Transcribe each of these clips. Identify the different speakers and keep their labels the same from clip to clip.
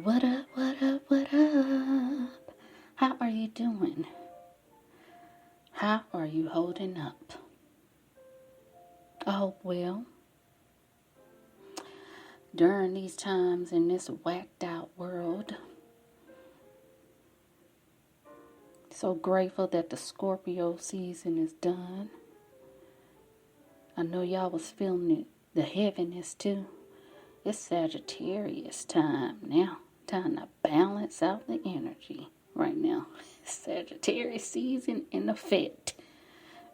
Speaker 1: What up, what up, what up? How are you doing? How are you holding up? I hope well. During these times in this whacked out world, so grateful that the Scorpio season is done. I know y'all was feeling it, the heaviness too. It's Sagittarius time now. Time to balance out the energy right now. Sagittarius season in effect.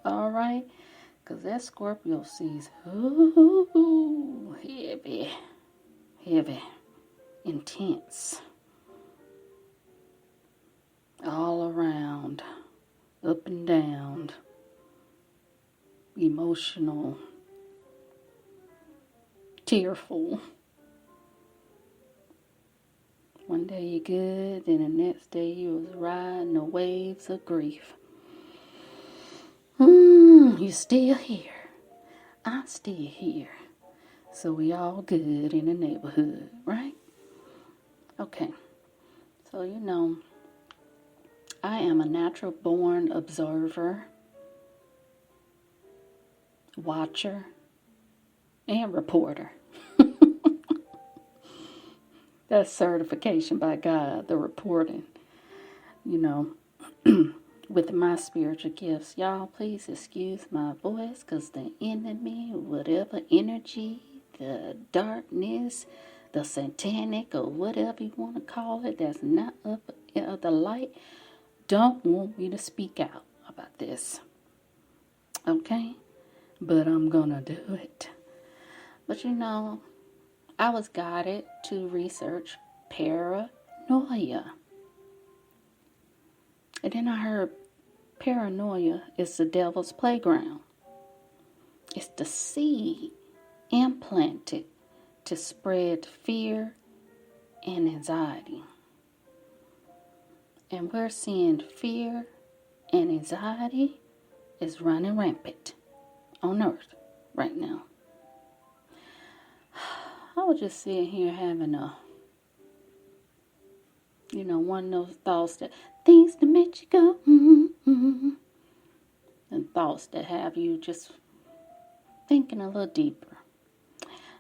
Speaker 1: Alright? Because that Scorpio season, ooh, heavy, intense. All around, up and down, emotional, tearful. One day you're good, then the next day you was riding the waves of grief. You're still here. I'm still here. So we all good in the neighborhood, right? Okay. So I am a natural born observer, watcher, and reporter. That's certification by God, the reporting. With my spiritual gifts. Y'all, please excuse my voice because the enemy, whatever energy, the darkness, the satanic, or whatever you want to call it, that's not of the light, don't want me to speak out about this. Okay? But I'm gonna do it. But I was guided to research paranoia. And then I heard paranoia is the devil's playground. It's the seed implanted to spread fear and anxiety. And we're seeing fear and anxiety is running rampant on earth right now. I was just sitting here having one of those thoughts that things that make you go, and thoughts that have you just thinking a little deeper.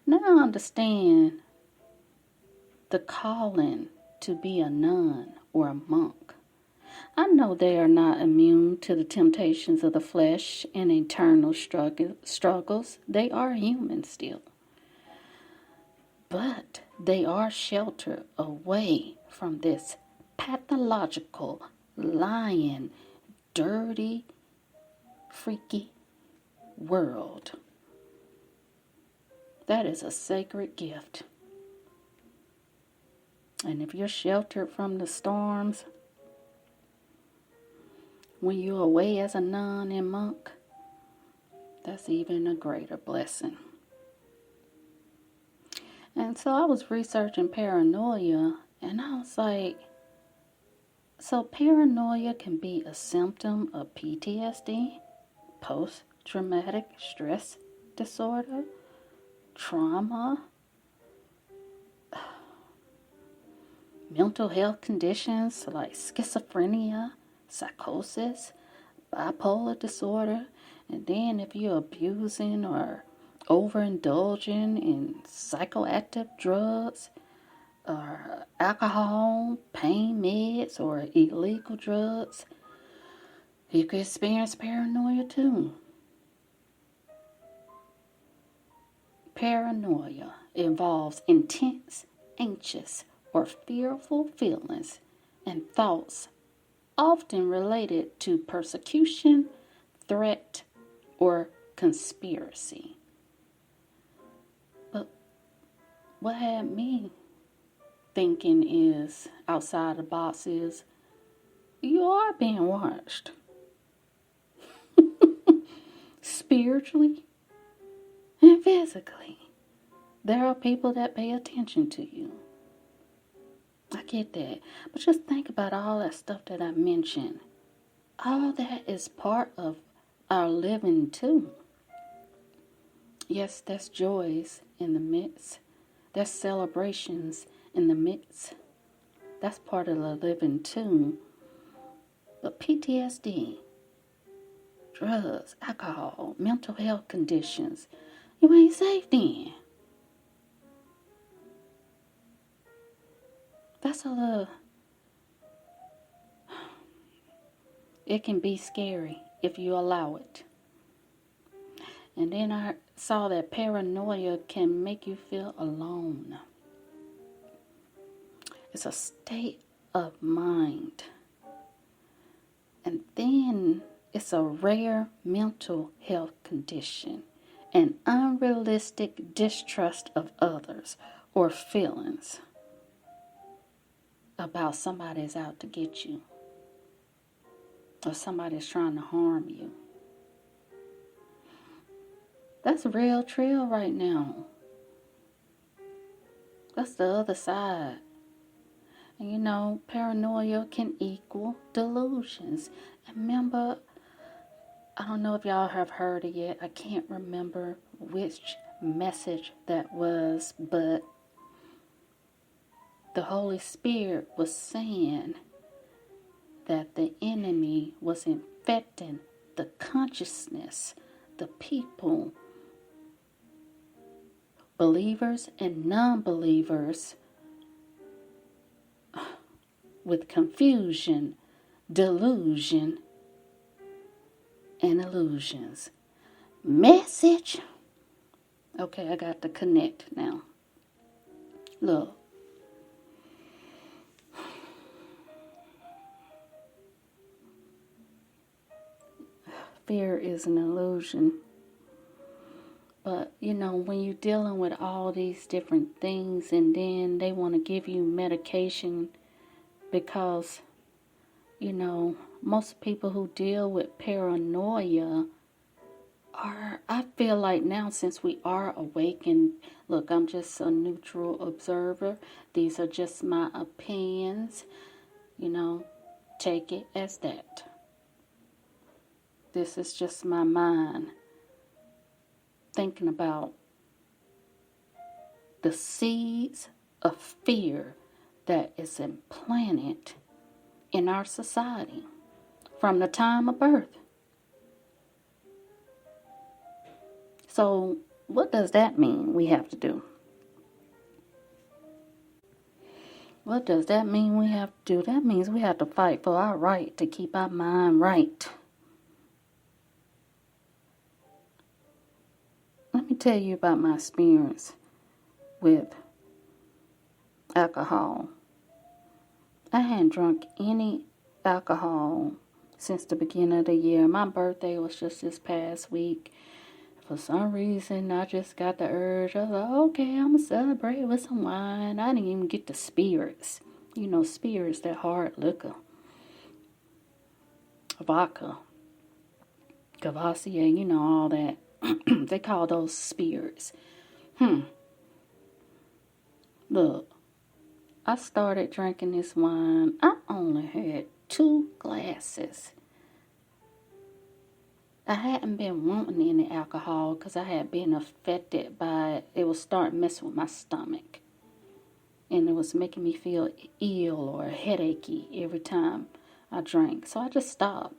Speaker 1: Now I understand the calling to be a nun or a monk. I know they are not immune to the temptations of the flesh and eternal struggles. They are human still. But they are sheltered away from this pathological, lying, dirty, freaky world. That is a sacred gift. And if you're sheltered from the storms, when you're away as a nun and monk, that's even a greater blessing. And so I was researching paranoia, and I was like, so paranoia can be a symptom of PTSD, post-traumatic stress disorder, trauma, mental health conditions like schizophrenia, psychosis, bipolar disorder, and then if you're abusing or overindulging in psychoactive drugs or alcohol, pain meds, or illegal drugs, you could experience paranoia too. Paranoia involves intense, anxious, or fearful feelings and thoughts often related to persecution, threat, or conspiracy. But what had me thinking is, outside the box, is you are being watched. Spiritually and physically. There are people that pay attention to you. I get that. But just think about all that stuff that I mentioned. All that is part of our living too. Yes, there's joys in the midst. There's celebrations in the midst. That's part of the living too. But PTSD, drugs, alcohol, mental health conditions, you ain't safe then. That's a little, it can be scary if you allow it. And then I saw that paranoia can make you feel alone. It's a state of mind. And then it's a rare mental health condition, an unrealistic distrust of others or feelings about somebody's out to get you or somebody's trying to harm you. That's real trill right now. That's the other side. And you know, paranoia can equal delusions. And remember, I don't know if y'all have heard it yet. I can't remember which message that was, but the Holy Spirit was saying that the enemy was infecting the consciousness, the people, believers and non-believers, with confusion, delusion, and illusions. Message. Okay, I got to connect now. Look. Fear is an illusion. But, you know, when you're dealing with all these different things and then they want to give you medication because, you know, most people who deal with paranoia are, I feel like now since we are awakened, look, I'm just a neutral observer. These are just my opinions, you know, take it as that. This is just my mind thinking about the seeds of fear that is implanted in our society from the time of birth. So what does that mean we have to do? What does that mean we have to do? That means we have to fight for our right to keep our mind right. Let me tell you about my experience with alcohol. I hadn't drunk any alcohol since the beginning of the year. My birthday was just this past week. For some reason, I just got the urge. I was like, okay, I'm going to celebrate with some wine. I didn't even get the spirits. You know, spirits, that hard liquor. Vodka. Cavassier, you know, all that. They call those spirits. Look, I started drinking this wine. I only had 2 glasses. I hadn't been wanting any alcohol because I had been affected by it. It was starting messing with my stomach. And it was making me feel ill or headachy every time I drank. So I just stopped.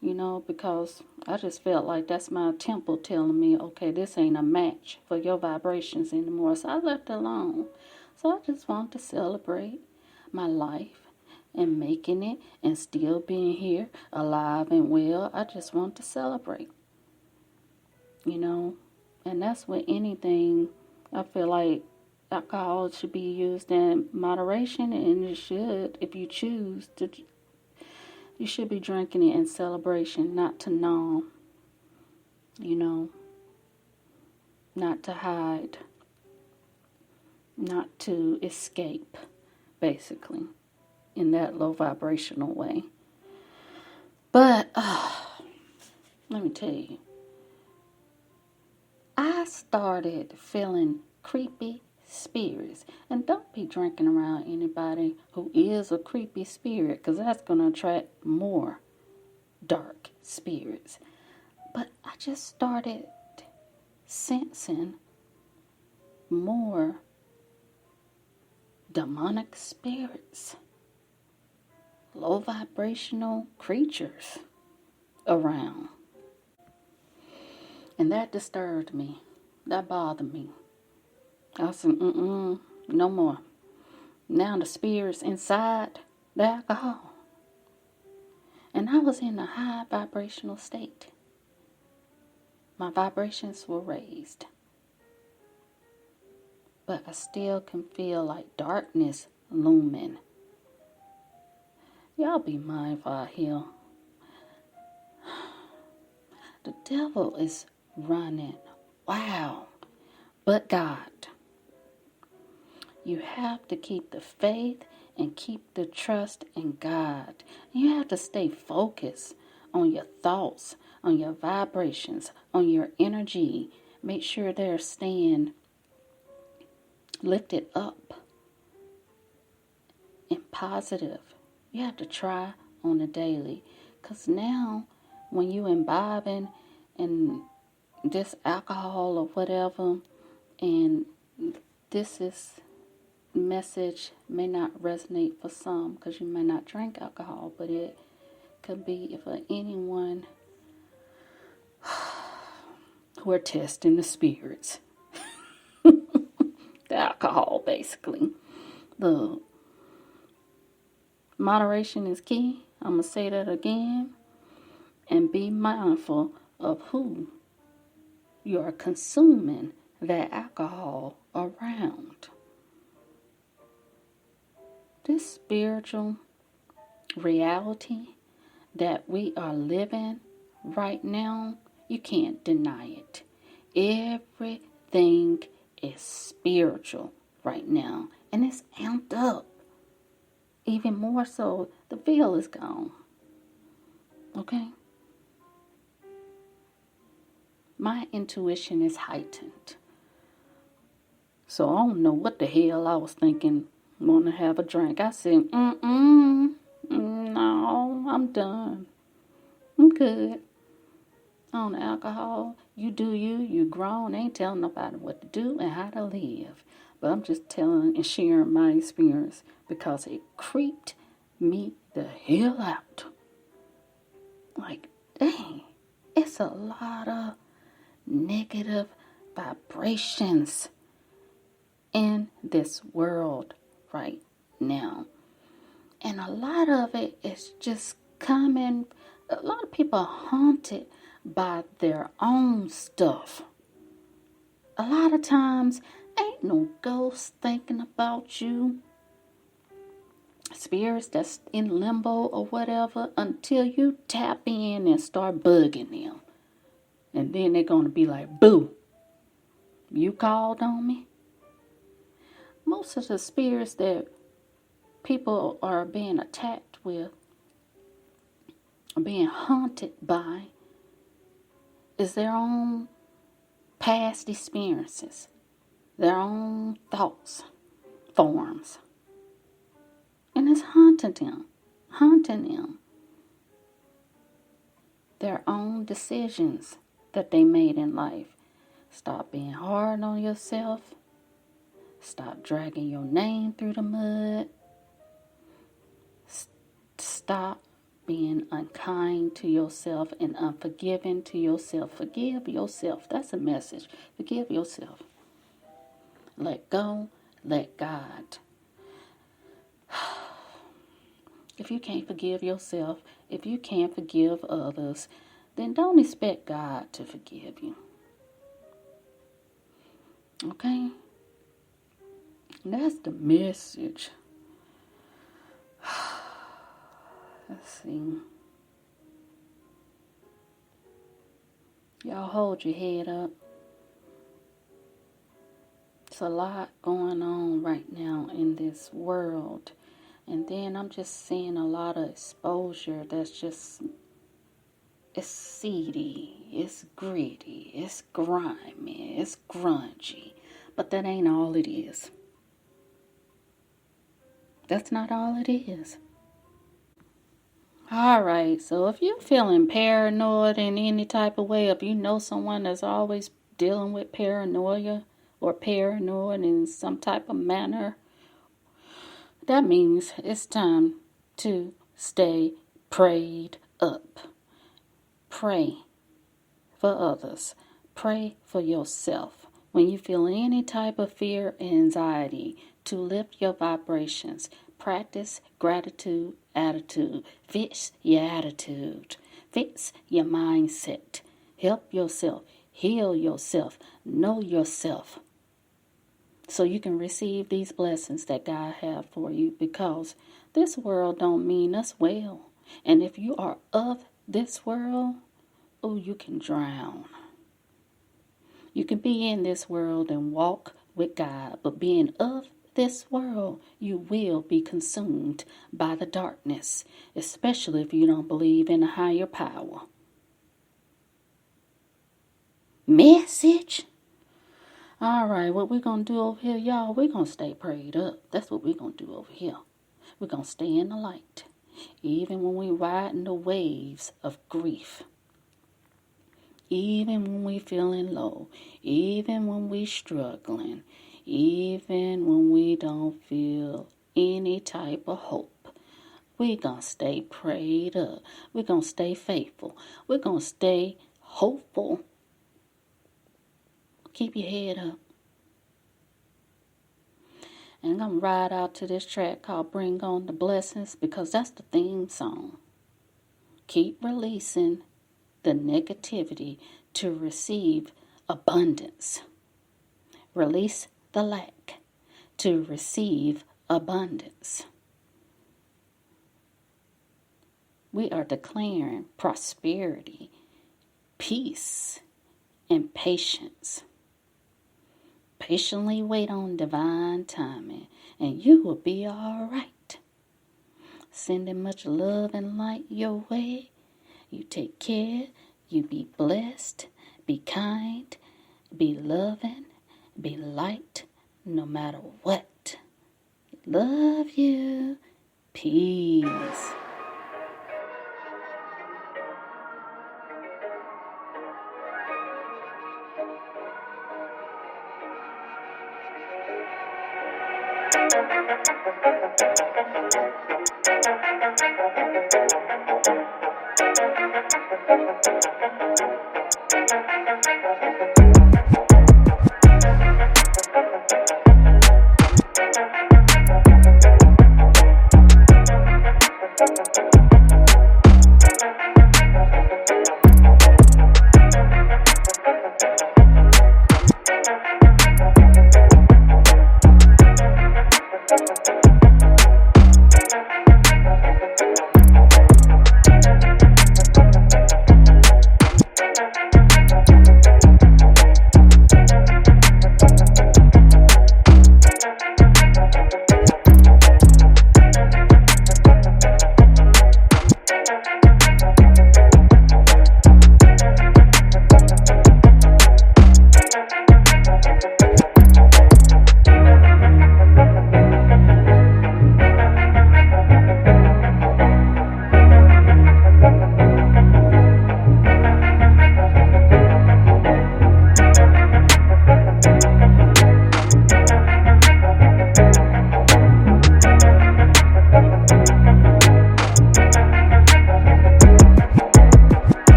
Speaker 1: You know, because I just felt like that's my temple telling me, okay, this ain't a match for your vibrations anymore. So I left it alone. So I just want to celebrate my life and making it and still being here, alive and well. I just want to celebrate. You know, and that's with anything. I feel like alcohol should be used in moderation, and it should, if you choose to. You should be drinking it in celebration, not to numb, you know, not to hide, not to escape, basically, in that low vibrational way. But, let me tell you, I started feeling creepy spirits. And don't be drinking around anybody who is a creepy spirit, because that's going to attract more dark spirits. But I just started sensing more demonic spirits, low vibrational creatures around. And that disturbed me. That bothered me. I said, no more. Now the spirits inside the alcohol. And I was in a high vibrational state. My vibrations were raised. But I still can feel like darkness looming. Y'all be mindful out here. The devil is running. Wow. But God. You have to keep the faith and keep the trust in God. You have to stay focused on your thoughts, on your vibrations, on your energy. Make sure they're staying lifted up and positive. You have to try on a daily. Because now, when you imbibing in this alcohol or whatever, and this message may not resonate for some because you may not drink alcohol, but it could be for anyone who are testing the spirits. The alcohol, basically. The moderation is key. I'm going to say that again. And be mindful of who you are consuming that alcohol around. This spiritual reality that we are living right now, you can't deny it. Everything is spiritual right now. And it's amped up. Even more so, the veil is gone. Okay? My intuition is heightened. So I don't know what the hell I was thinking, want to have a drink. I said, no, I'm done. I'm good. On the alcohol, you do you, you grown, ain't telling nobody what to do and how to live. But I'm just telling and sharing my experience because it creeped me the hell out. Like, dang, it's a lot of negative vibrations in this world right now. And a lot of it is just coming, a lot of people are haunted by their own stuff. A lot of times, ain't no ghost thinking about you. Spirits that's in limbo or whatever, until you tap in and start bugging them. And then they're going to be like, boo, you called on me? Most of the spirits that people are being attacked with, are being haunted by, is their own past experiences, their own thoughts, forms. And it's haunting them. Their own decisions that they made in life. Stop being hard on yourself. Stop dragging your name through the mud. Stop being unkind to yourself and unforgiving to yourself. Forgive yourself. That's a message. Forgive yourself. Let go. Let God. If you can't forgive yourself, if you can't forgive others, then don't expect God to forgive you. Okay? That's the message. Let's see. Y'all hold your head up. It's a lot going on right now in this world. And then I'm just seeing a lot of exposure that's just, it's seedy, it's gritty, it's grimy, it's grungy. But that ain't all it is. That's not all it is. Alright, so if you're feeling paranoid in any type of way, if you know someone that's always dealing with paranoia or paranoid in some type of manner, That means it's time to stay prayed up. Pray for others. Pray for yourself. When you feel any type of fear and anxiety, to lift your vibrations, practice gratitude attitude. Fix your attitude. Fix your mindset. Help yourself. Heal yourself. Know yourself. So you can receive these blessings that God have for you, because this world don't mean us well. And if you are of this world, oh, you can drown. You can be in this world and walk with God, but being of this world, you will be consumed by the darkness, especially if you don't believe in a higher power. Message. All right, what we're going to do over here, y'all, we're going to stay prayed up. That's what we're going to do over here. We're going to stay in the light, even when we're riding the waves of grief. Even when we feeling low, even when we struggling, even when we don't feel any type of hope, we're going to stay prayed up. We're going to stay faithful. We're going to stay hopeful. Keep your head up. And I'm going to ride out to this track called Bring On the Blessings, because that's the theme song. Keep releasing the negativity to receive abundance. Release the lack to receive abundance. We are declaring prosperity, peace, and patience. Patiently wait on divine timing, and you will be all right. Sending much love and light your way. You take care, you be blessed, be kind, be loving, be light, no matter what. Love you. Peace.